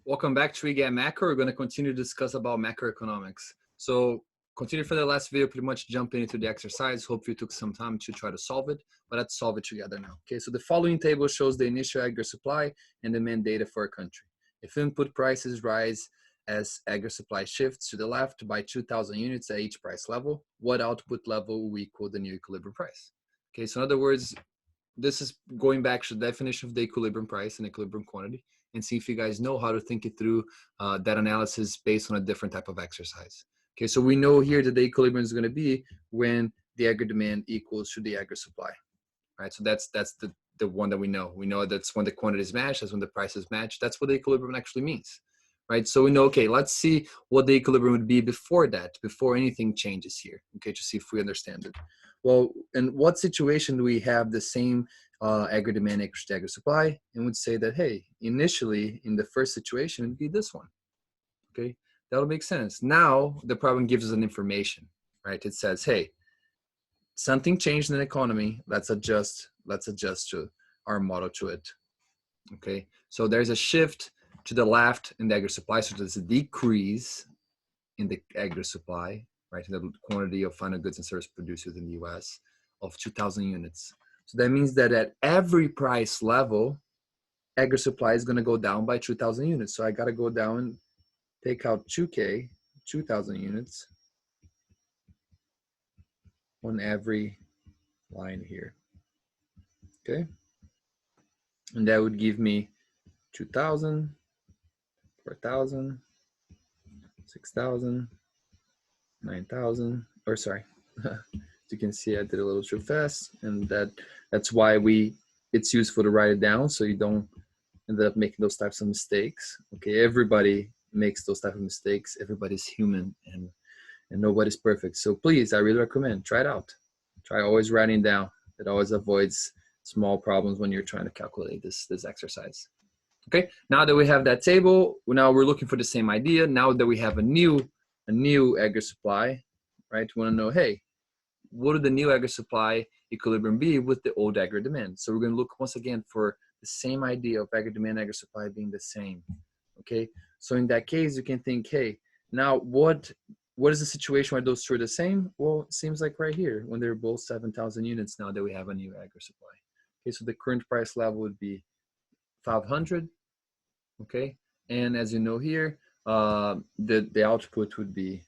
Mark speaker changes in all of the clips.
Speaker 1: Welcome back to Get Macro. We're going to continue to discuss about macroeconomics. So continue for the last video, pretty much jumping into the exercise. Hope you took some time to try to solve it, but let's solve it together now. Okay, so the following table shows the initial aggregate supply and demand data for a country. If input prices rise as aggregate supply shifts to the left by 2,000 units at each price level, what output level will equal the new equilibrium price? Okay, so in other words, this is going back to the definition of the equilibrium price and equilibrium quantity, and see if you guys know how to think it through that analysis based on a different type of exercise. Okay, so we know here that the equilibrium is going to be when the aggregate demand equals to the aggregate supply, right? So that's the one that we know. We know that's when the quantities match, that's when the prices match. That's what the equilibrium actually means, right? So we know, okay, let's see what the equilibrium would be before that, before anything changes here, okay, to see if we understand it. Well, in what situation do we have the same aggregate demand equals to aggregate supply, and would say that, hey, initially in the first situation it'd be this one. Okay, that'll make sense. Now the problem gives us an information, right? It says, hey, something changed in the economy. Let's adjust to our model to it. Okay, so there's a shift to the left in the aggregate supply, so there's a decrease in the aggregate supply, right, in the quantity of final goods and service produced in the US of 2,000 units. So that means that at every price level, aggregate supply is going to go down by 2,000 units. So I got to go down and take out 2K, 2,000 units on every line here. Okay. And that would give me 2,000, 4,000, 6,000, 9,000, or sorry. As you can see, I did a little too fast, and that's why it's useful to write it down so you don't end up making those types of mistakes. Okay, everybody makes those type of mistakes. Everybody's human, and nobody's perfect. So please, I really recommend, try it out. Try always writing down. It always avoids small problems when you're trying to calculate this exercise. Okay, now that we have that table, now we're looking for the same idea. Now that we have a new aggregate supply, right? We want to know, hey, what would the new aggregate supply equilibrium be with the old aggregate demand? So we're going to look once again for the same idea of aggregate demand, aggregate supply being the same. Okay, so in that case, you can think, hey, now what is the situation where those two are the same? Well, it seems like right here, when they're both 7,000 units now that we have a new aggregate supply. Okay, so the current price level would be 500. Okay, and as you know here, the output would be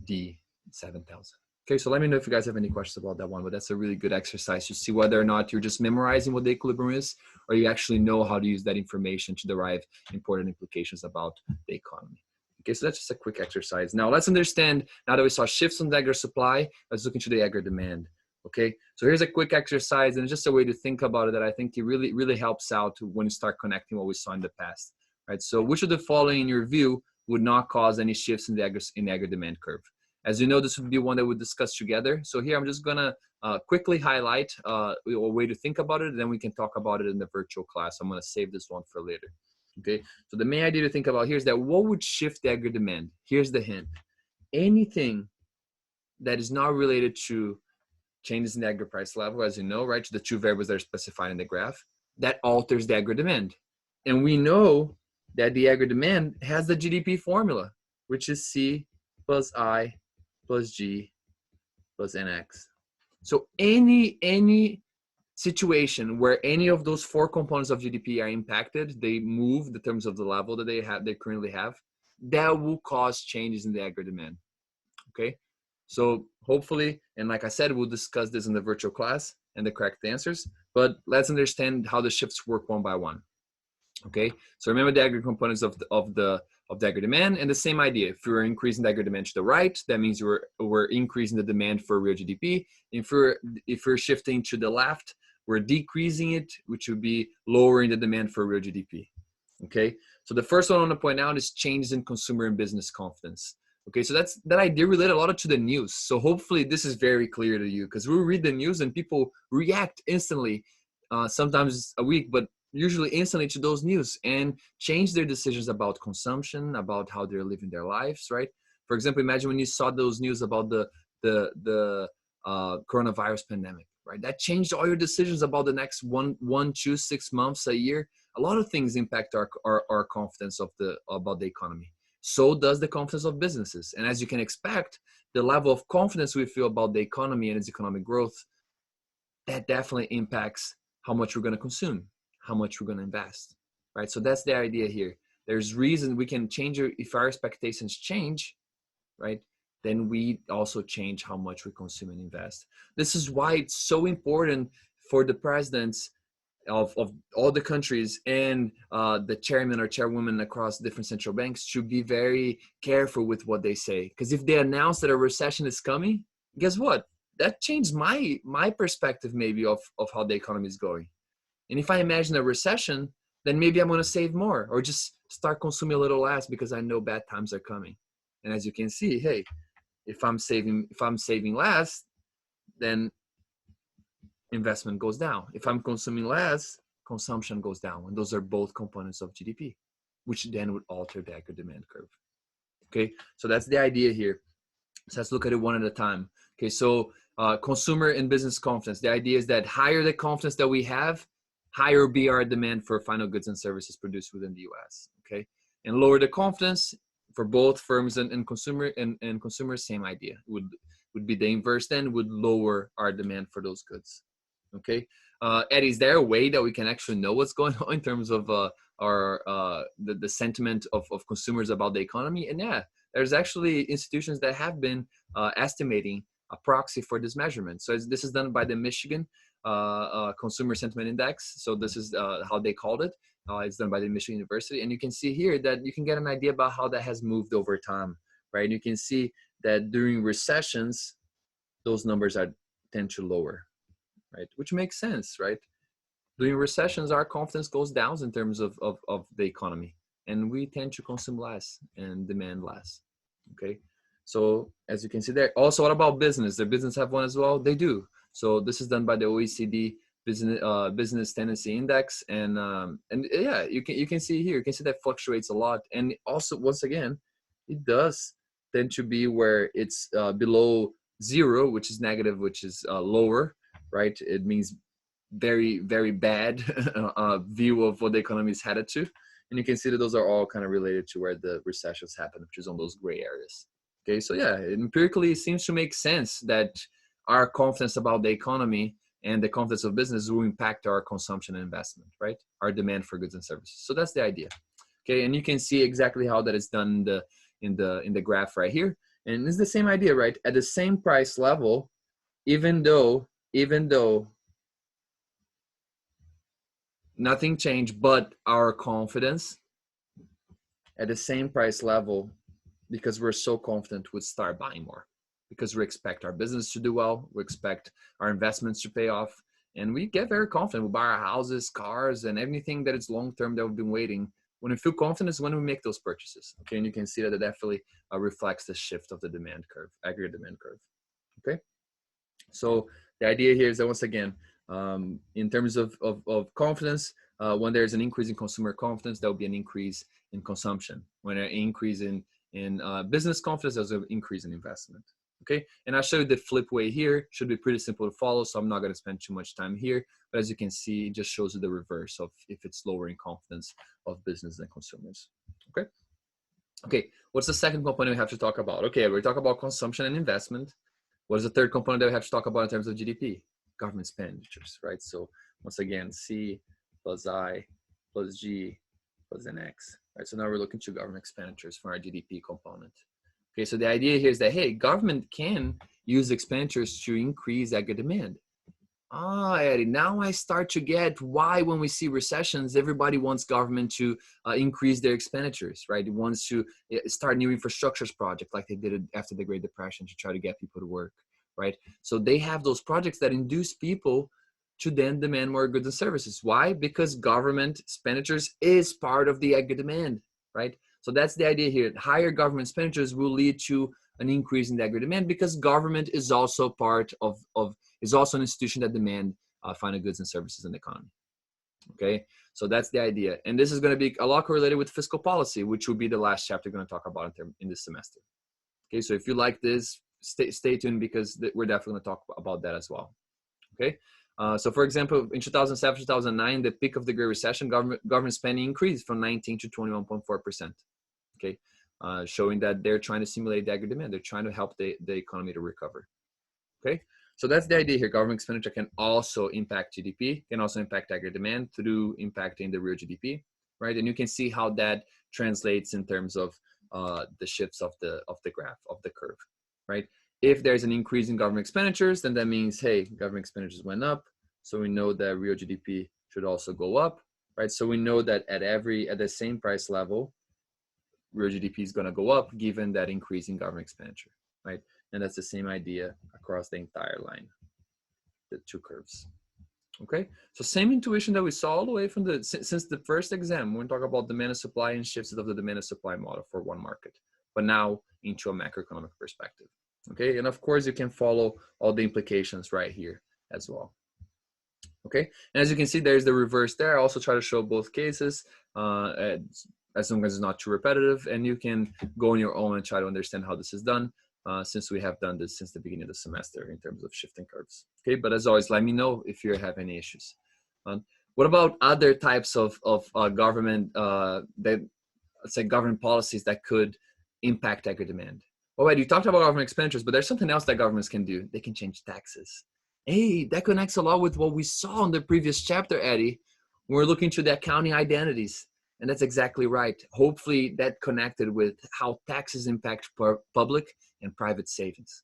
Speaker 1: the 7,000. Okay, so let me know if you guys have any questions about that one, but that's a really good exercise to see whether or not you're just memorizing what the equilibrium is, or you actually know how to use that information to derive important implications about the economy. Okay, so that's just a quick exercise. Now let's understand, now that we saw shifts on the aggregate supply, let's look into the aggregate demand. Okay, so here's a quick exercise, and it's just a way to think about it that I think it really helps out when you start connecting what we saw in the past. Right, so which of the following in your view would not cause any shifts in the aggregate demand curve? As you know, this would be one that we'll discuss together. So here I'm just gonna quickly highlight a way to think about it, and then we can talk about it in the virtual class. I'm gonna save this one for later. Okay, so the main idea to think about here is that what would shift the aggregate demand? Here's the hint. Anything that is not related to changes in the aggregate price level, as you know, right, to the two variables that are specified in the graph, that alters the aggregate demand. And we know that the aggregate demand has the GDP formula, which is C plus I plus G plus NX. So any situation where any of those four components of GDP are impacted, they move in terms of the level that they currently have, that will cause changes in the aggregate demand. Okay, so hopefully, and like I said, we'll discuss this in the virtual class and the correct answers, but let's understand how the shifts work one by one. Okay, so remember the aggregate components of the aggregate demand, and the same idea. If you're increasing the aggregate demand to the right, that means we're increasing the demand for real GDP. If we're shifting to the left, we're decreasing it, which would be lowering the demand for real GDP. Okay, so the first one I want to point out is changes in consumer and business confidence. Okay, so that idea related a lot to the news. So hopefully this is very clear to you, because we read the news and people react instantly, sometimes a week, but usually instantly to those news and change their decisions about consumption, about how they're living their lives, right? For example, imagine when you saw those news about the coronavirus pandemic, right? That changed all your decisions about the next 1, 2, 6 months, a year. a lot of things impact our confidence about the economy. So does the confidence of businesses. And as you can expect, the level of confidence we feel about the economy and its economic growth, that definitely impacts how much we're going to consume, how much we're going to invest, right? So that's the idea here. There's reason we can change if our expectations change, right? Then we also change how much we consume and invest. This is why it's so important for the presidents of all the countries and the chairman or chairwoman across different central banks to be very careful with what they say. Because if they announce that a recession is coming, guess what? That changed my perspective maybe of how the economy is going. And if I imagine a recession, then maybe I'm going to save more or just start consuming a little less because I know bad times are coming. And as you can see, hey, if I'm saving less, then investment goes down. If I'm consuming less, consumption goes down. And those are both components of GDP, which then would alter the aggregate demand curve. Okay, so that's the idea here. So let's look at it one at a time. Okay, so consumer and business confidence. The idea is that higher the confidence that we have, higher will be our demand for final goods and services produced within the US. Okay, and lower the confidence for both firms and consumers, same idea. Would be the inverse, then would lower our demand for those goods. Okay, Eddie, is there a way that we can actually know what's going on in terms of the sentiment of consumers about the economy? And yeah, there's actually institutions that have been estimating a proxy for this measurement. So this is done by the Michigan Consumer Sentiment Index. So this is how they called it. It's done by the Michigan University. And you can see here that you can get an idea about how that has moved over time, right? And you can see that during recessions, those numbers tend to lower, right? Which makes sense, right? During recessions, our confidence goes down in terms of the economy, and we tend to consume less and demand less. Okay, so as you can see there. Also, what about business? The business have one as well? They do. So this is done by the OECD business tendency index, and yeah, you can see here. You can see that fluctuates a lot, and also once again, it does tend to be where it's below zero, which is negative, which is lower, right? It means very, very bad view of what the economy is headed to. And you can see that those are all kind of related to where the recessions happen, which is on those gray areas. Okay, so yeah, empirically it seems to make sense that our confidence about the economy and the confidence of business will impact our consumption and investment, right? Our demand for goods and services. So that's the idea. Okay, and you can see exactly how that is done in the graph right here. And it's the same idea, right? At the same price level, even though nothing changed but our confidence, at the same price level, because we're so confident, would start buying more because we expect our business to do well, we expect our investments to pay off, and we get very confident. We buy our houses, cars, and everything that is long-term that we've been waiting. When we feel confident is when we make those purchases. Okay, and you can see that it definitely reflects the shift of the demand curve, aggregate demand curve. Okay, so the idea here is that once again, in terms of confidence, when there's an increase in consumer confidence, there will be an increase in consumption. When an increase in business confidence, there's an increase in investment. Okay, and I'll show you the flip way here. Should be pretty simple to follow, so I'm not going to spend too much time here. But as you can see, it just shows you the reverse of if it's lowering confidence of business and consumers. Okay. Okay, what's the second component we have to talk about? Okay, we talk about consumption and investment. What is the third component that we have to talk about in terms of GDP? Government expenditures, right? So once again, C plus I plus G plus NX, right? So now we're looking to government expenditures for our GDP component. Okay, so the idea here is that, hey, government can use expenditures to increase aggregate demand. Ah, Eddie, now I start to get why when we see recessions, everybody wants government to increase their expenditures, right? It wants to start new infrastructures projects like they did after the Great Depression to try to get people to work, right? So they have those projects that induce people to then demand more goods and services. Why? Because government expenditures is part of the aggregate demand, right? So that's the idea here. Higher government expenditures will lead to an increase in the aggregate demand because government is also part is also an institution that demand final goods and services in the economy. Okay, so that's the idea. And this is going to be a lot correlated with fiscal policy, which will be the last chapter we're going to talk about in this semester. Okay, so if you like this, stay tuned because we're definitely going to talk about that as well. Okay, So for example, in 2007, 2009, the peak of the Great Recession, government spending increased from 19 to 21.4%. Okay, showing that they're trying to stimulate the aggregate demand. They're trying to help the economy to recover. Okay, so that's the idea here. Government expenditure can also impact GDP, can also impact aggregate demand through impacting the real GDP, right? And you can see how that translates in terms of the shifts of the graph, of the curve, right? If there's an increase in government expenditures, then that means, hey, government expenditures went up, so we know that real GDP should also go up, right? So we know that at the same price level, real GDP is going to go up given that increase in government expenditure, right? And that's the same idea across the entire line, the two curves. Okay, so same intuition that we saw all the way from since the first exam when we talk about demand and supply and shifts of the demand and supply model for one market, but now into a macroeconomic perspective. Okay, and of course you can follow all the implications right here as well. Okay, and as you can see, there's the reverse there. I also try to show both cases as long as it's not too repetitive, and you can go on your own and try to understand how this is done. Since we have done this since the beginning of the semester in terms of shifting curves. Okay, but as always, let me know if you have any issues. What about other types of government, let's say government policies that could impact aggregate demand? Well, wait, you talked about government expenditures, but there's something else that governments can do. They can change taxes. Hey, that connects a lot with what we saw in the previous chapter, Eddie. We're looking to the accounting identities. And that's exactly right. Hopefully that connected with how taxes impact public and private savings.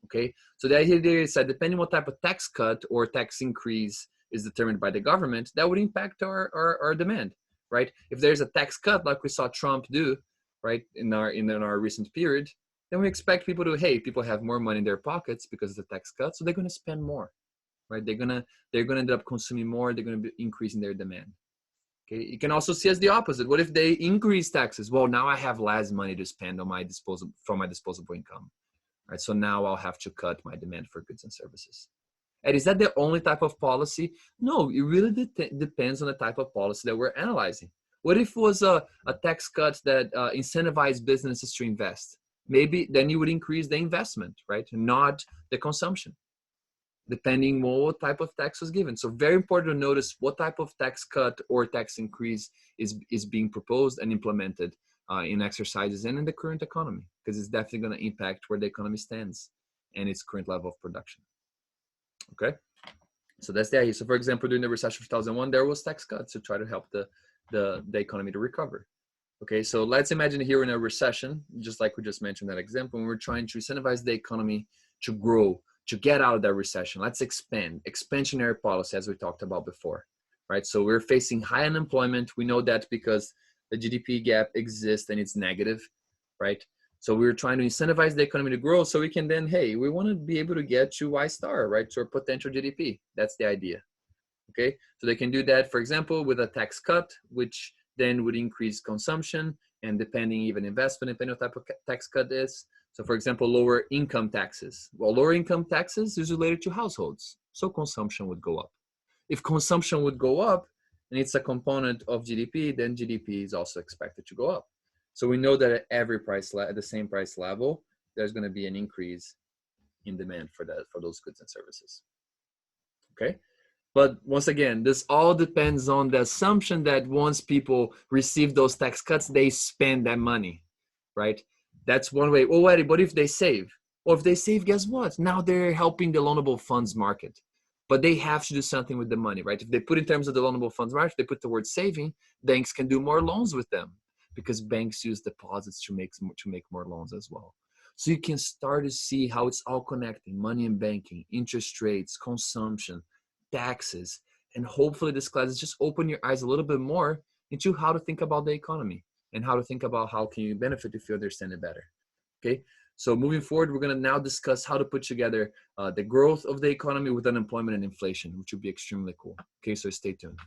Speaker 1: Okay, so the idea there is that depending on what type of tax cut or tax increase is determined by the government, that would impact our demand, right? If there's a tax cut like we saw Trump do, right, in our recent period, then we expect people to, hey, people have more money in their pockets because of the tax cut, so they're going to spend more, right? They're gonna end up consuming more. They're going to be increasing their demand. Okay, you can also see as the opposite. What if they increase taxes? Well, now I have less money to spend on my disposable income, right? So now I'll have to cut my demand for goods and services. And is that the only type of policy? No, it really depends on the type of policy that we're analyzing. What if it was a tax cut that incentivized businesses to invest? Maybe then you would increase the investment, right? Not the consumption, depending on what type of tax was given. So very important to notice what type of tax cut or tax increase is being proposed and implemented in exercises and in the current economy, because it's definitely going to impact where the economy stands and its current level of production. Okay, so that's the idea. So for example, during the recession of 2001, there was tax cuts to try to help the economy to recover. Okay, so let's imagine here in a recession, just like we just mentioned that example, when we're trying to incentivize the economy to grow, to get out of that recession. Let's expand, expansionary policy, as we talked about before, right? So we're facing high unemployment. We know that because the GDP gap exists and it's negative, right? So we're trying to incentivize the economy to grow so we can then, hey, we want to be able to get to Y star, right? To our potential GDP. That's the idea, okay? So they can do that, for example, with a tax cut, which then would increase consumption and depending even investment, depending on what type of tax cut is. So for example, lower income taxes. Well, lower income taxes is related to households. So consumption would go up. If consumption would go up and it's a component of GDP, then GDP is also expected to go up. So we know that at every price, at the same price level, there's going to be an increase in demand for those goods and services. Okay. But once again, this all depends on the assumption that once people receive those tax cuts, they spend that money, right? That's one way. Oh, Eddie, what if they save? Well, if they save, guess what? Now they're helping the loanable funds market. But they have to do something with the money, right? If they put in terms of the loanable funds market, they put the word saving, banks can do more loans with them because banks use deposits to make more loans as well. So you can start to see how it's all connecting: money and banking, interest rates, consumption, taxes, and hopefully this class has just opened your eyes a little bit more into how to think about the economy and how to think about how can you benefit if you understand it better. Okay, so moving forward, we're going to now discuss how to put together the growth of the economy with unemployment and inflation, which would be extremely cool. Okay, so stay tuned.